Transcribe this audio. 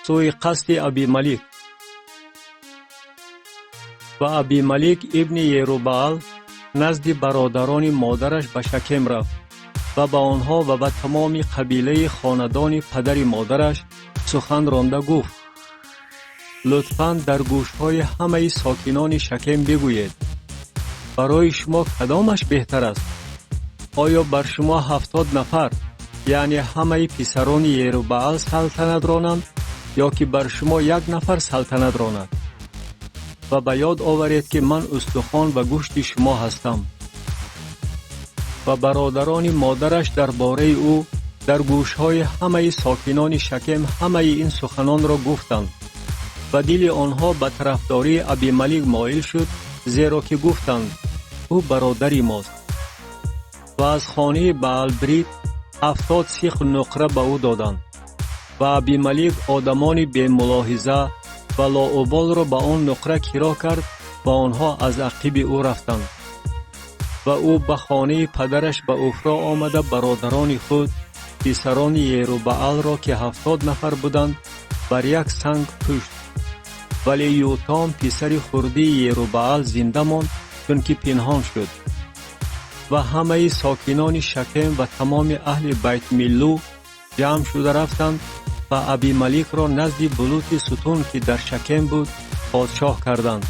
سوی قصد ابیملک. و ابیملک ابن یروبعل نزد برادران مادرش به شکم رفت و به آنها و به تمام قبیله خاندان پدر مادرش سخن رانده گفت: لطفاً در گوشهای همه ساکنان شکم بگویید برای شما کدامش بهتر است؟ آیا بر شما 70 نفر یعنی همه پسران یروبعل سلطنت رانند یا که بر شما 1 نفر سلطنت راند؟ و به یاد آورید که من استخوان و گوشت شما هستم. و برادران مادرش درباره او در گوشهای همه ساکنان شکم همه این سخنان را گفتند و دل آنها به طرفداری ابیملک مایل شد، زیرا که گفتند او برادری ماست. و از خانه بعلبریت 70 سیخ نقره به او دادند. و ابیملک آدمان بی ملاحظه و لاابال را به آن نقره کرا کرد و آنها از عقب او رفتند. و او به خانه پدرش به اوفرا آمده برادران خود پسران یروبعل را که 70 نفر بودند بر یک سنگ کشت. ولی یوتام پسر خردی یروبعل زنده ماند، چون که پنهان شد. و همه ساکنان شکم و تمام اهل بیت میلو جمع شده رفتند و ابیملک را نزد بلوط ستون که در شکم بود پادشاه کردند.